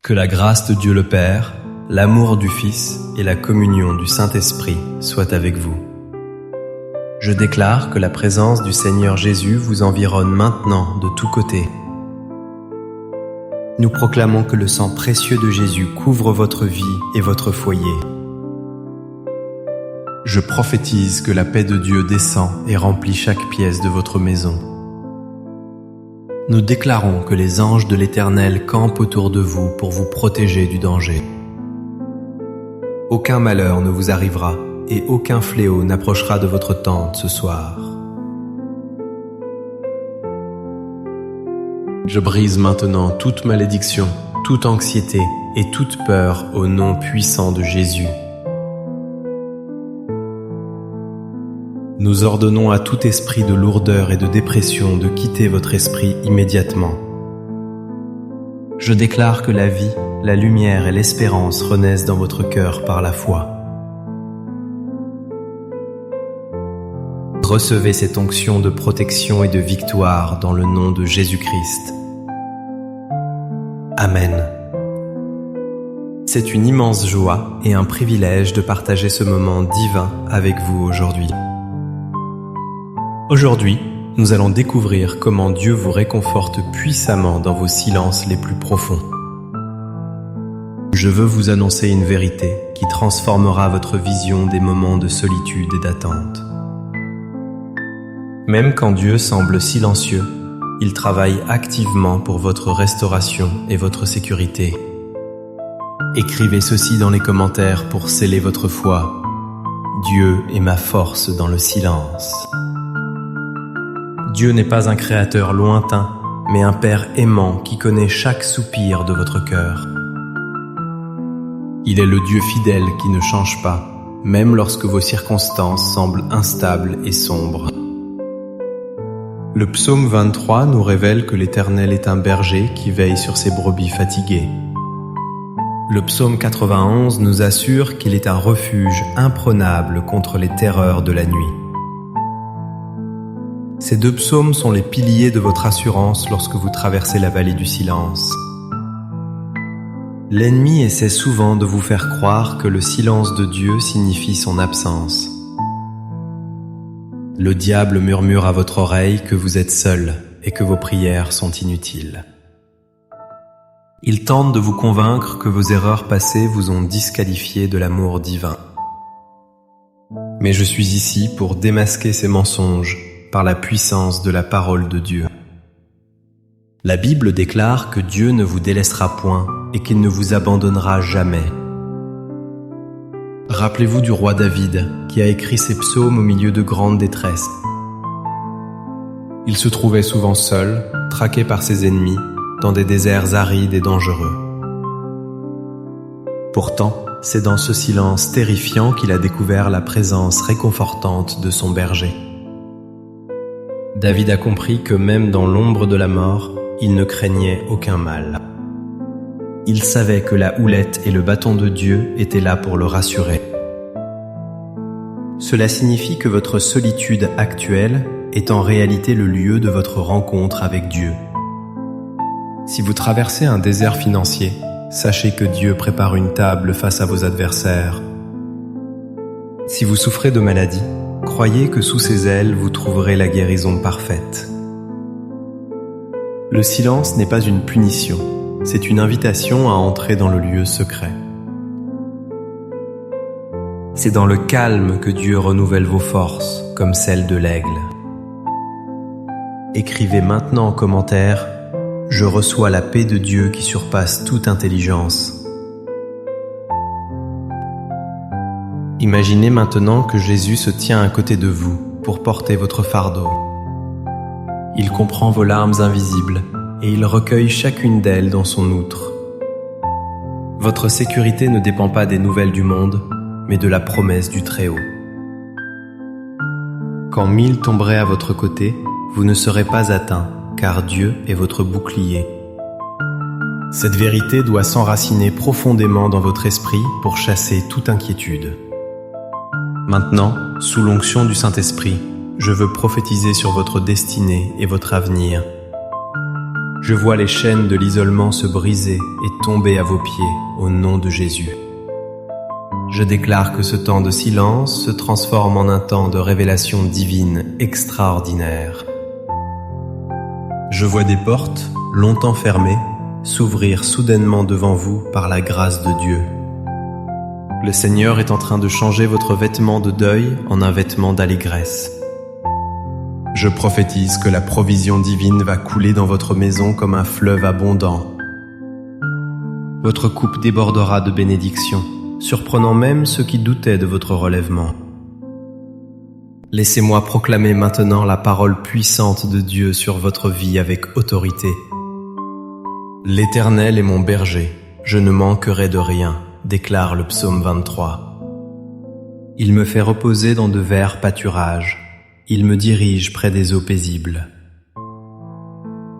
Que la grâce de Dieu le Père, l'amour du Fils et la communion du Saint-Esprit soient avec vous. Je déclare que la présence du Seigneur Jésus vous environne maintenant de tous côtés. Nous proclamons que le sang précieux de Jésus couvre votre vie et votre foyer. Je prophétise que la paix de Dieu descend et remplit chaque pièce de votre maison. Nous déclarons que les anges de l'Éternel campent autour de vous pour vous protéger du danger. Aucun malheur ne vous arrivera et aucun fléau n'approchera de votre tente ce soir. Je brise maintenant toute malédiction, toute anxiété et toute peur au nom puissant de Jésus. Nous ordonnons à tout esprit de lourdeur et de dépression de quitter votre esprit immédiatement. Je déclare que la vie, la lumière et l'espérance renaissent dans votre cœur par la foi. Recevez cette onction de protection et de victoire dans le nom de Jésus-Christ. Amen. C'est une immense joie et un privilège de partager ce moment divin avec vous aujourd'hui. Aujourd'hui, nous allons découvrir comment Dieu vous réconforte puissamment dans vos silences les plus profonds. Je veux vous annoncer une vérité qui transformera votre vision des moments de solitude et d'attente. Même quand Dieu semble silencieux, il travaille activement pour votre restauration et votre sécurité. Écrivez ceci dans les commentaires pour sceller votre foi. Dieu est ma force dans le silence. Dieu n'est pas un créateur lointain, mais un Père aimant qui connaît chaque soupir de votre cœur. Il est le Dieu fidèle qui ne change pas, même lorsque vos circonstances semblent instables et sombres. Le psaume 23 nous révèle que l'Éternel est un berger qui veille sur ses brebis fatiguées. Le psaume 91 nous assure qu'il est un refuge imprenable contre les terreurs de la nuit. Ces deux psaumes sont les piliers de votre assurance lorsque vous traversez la vallée du silence. L'ennemi essaie souvent de vous faire croire que le silence de Dieu signifie son absence. Le diable murmure à votre oreille que vous êtes seul et que vos prières sont inutiles. Il tente de vous convaincre que vos erreurs passées vous ont disqualifié de l'amour divin. Mais je suis ici pour démasquer ces mensonges par la puissance de la parole de Dieu. La Bible déclare que Dieu ne vous délaissera point et qu'il ne vous abandonnera jamais. Rappelez-vous du roi David qui a écrit ces psaumes au milieu de grande détresse. Il se trouvait souvent seul, traqué par ses ennemis, dans des déserts arides et dangereux. Pourtant, c'est dans ce silence terrifiant qu'il a découvert la présence réconfortante de son berger. David a compris que même dans l'ombre de la mort, il ne craignait aucun mal. Il savait que la houlette et le bâton de Dieu étaient là pour le rassurer. Cela signifie que votre solitude actuelle est en réalité le lieu de votre rencontre avec Dieu. Si vous traversez un désert financier, sachez que Dieu prépare une table face à vos adversaires. Si vous souffrez de maladie, croyez que sous ses ailes vous trouverez la guérison parfaite. Le silence n'est pas une punition, c'est une invitation à entrer dans le lieu secret. C'est dans le calme que Dieu renouvelle vos forces, comme celles de l'aigle. Écrivez maintenant en commentaire « Je reçois la paix de Dieu qui surpasse toute intelligence ». Imaginez maintenant que Jésus se tient à côté de vous pour porter votre fardeau. Il comprend vos larmes invisibles et il recueille chacune d'elles dans son outre. Votre sécurité ne dépend pas des nouvelles du monde, mais de la promesse du Très-Haut. Quand 1000 tomberaient à votre côté, vous ne serez pas atteints, car Dieu est votre bouclier. Cette vérité doit s'enraciner profondément dans votre esprit pour chasser toute inquiétude. Maintenant, sous l'onction du Saint-Esprit, je veux prophétiser sur votre destinée et votre avenir. Je vois les chaînes de l'isolement se briser et tomber à vos pieds au nom de Jésus. Je déclare que ce temps de silence se transforme en un temps de révélation divine extraordinaire. Je vois des portes, longtemps fermées, s'ouvrir soudainement devant vous par la grâce de Dieu. Le Seigneur est en train de changer votre vêtement de deuil en un vêtement d'allégresse. Je prophétise que la provision divine va couler dans votre maison comme un fleuve abondant. Votre coupe débordera de bénédictions, surprenant même ceux qui doutaient de votre relèvement. Laissez-moi proclamer maintenant la parole puissante de Dieu sur votre vie avec autorité. L'Éternel est mon berger, je ne manquerai de rien, déclare le psaume 23. Il me fait reposer dans de verts pâturages. Il me dirige près des eaux paisibles.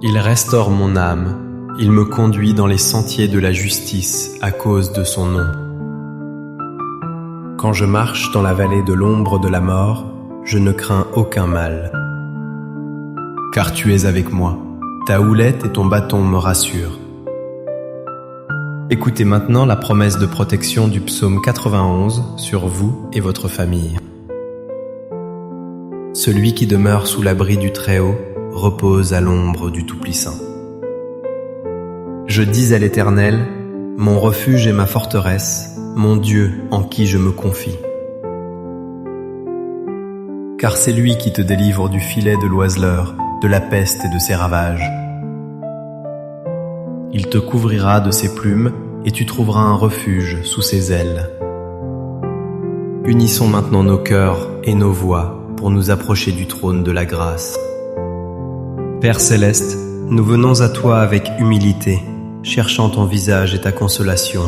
Il restaure mon âme. Il me conduit dans les sentiers de la justice à cause de son nom. Quand je marche dans la vallée de l'ombre de la mort, je ne crains aucun mal. Car tu es avec moi. Ta houlette et ton bâton me rassurent. Écoutez maintenant la promesse de protection du psaume 91 sur vous et votre famille. Celui qui demeure sous l'abri du Très-Haut repose à l'ombre du Tout-Puissant. Je dis à l'Éternel, mon refuge et ma forteresse, mon Dieu en qui je me confie. Car c'est lui qui te délivre du filet de l'oiseleur, de la peste et de ses ravages. Il te couvrira de ses plumes et tu trouveras un refuge sous ses ailes. Unissons maintenant nos cœurs et nos voix pour nous approcher du trône de la grâce. Père céleste, nous venons à toi avec humilité, cherchant ton visage et ta consolation.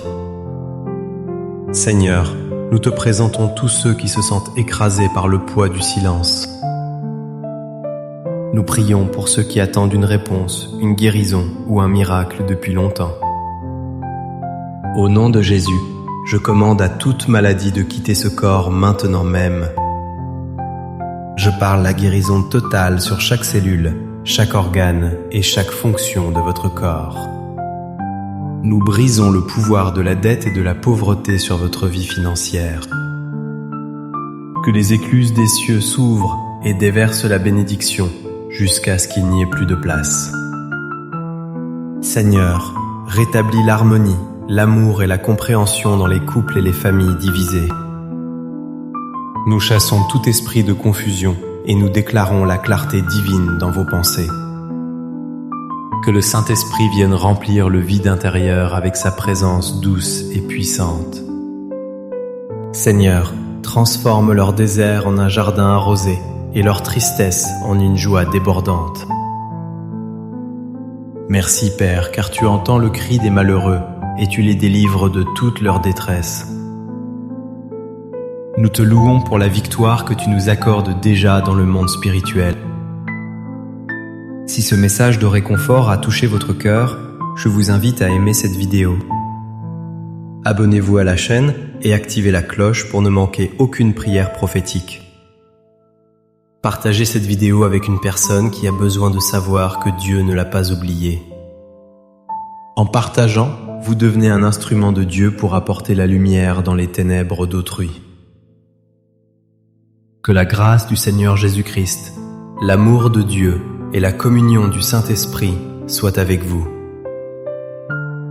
Seigneur, nous te présentons tous ceux qui se sentent écrasés par le poids du silence. Nous prions pour ceux qui attendent une réponse, une guérison ou un miracle depuis longtemps. Au nom de Jésus, je commande à toute maladie de quitter ce corps maintenant même. Je parle la guérison totale sur chaque cellule, chaque organe et chaque fonction de votre corps. Nous brisons le pouvoir de la dette et de la pauvreté sur votre vie financière. Que les écluses des cieux s'ouvrent et déversent la bénédiction jusqu'à ce qu'il n'y ait plus de place. Seigneur, rétablis l'harmonie, l'amour et la compréhension dans les couples et les familles divisées. Nous chassons tout esprit de confusion et nous déclarons la clarté divine dans vos pensées. Que le Saint-Esprit vienne remplir le vide intérieur avec sa présence douce et puissante. Seigneur, transforme leur désert en un jardin arrosé et leur tristesse en une joie débordante. Merci Père, car tu entends le cri des malheureux et tu les délivres de toute leur détresse. Nous te louons pour la victoire que tu nous accordes déjà dans le monde spirituel. Si ce message de réconfort a touché votre cœur, je vous invite à aimer cette vidéo. Abonnez-vous à la chaîne et activez la cloche pour ne manquer aucune prière prophétique. Partagez cette vidéo avec une personne qui a besoin de savoir que Dieu ne l'a pas oublié. En partageant, vous devenez un instrument de Dieu pour apporter la lumière dans les ténèbres d'autrui. Que la grâce du Seigneur Jésus-Christ, l'amour de Dieu et la communion du Saint-Esprit soient avec vous.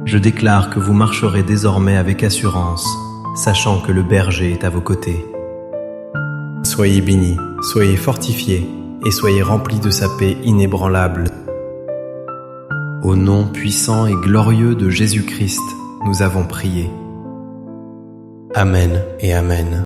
Je déclare que vous marcherez désormais avec assurance, sachant que le berger est à vos côtés. Soyez bénis, soyez fortifiés et soyez remplis de sa paix inébranlable. Au nom puissant et glorieux de Jésus-Christ, nous avons prié. Amen et Amen.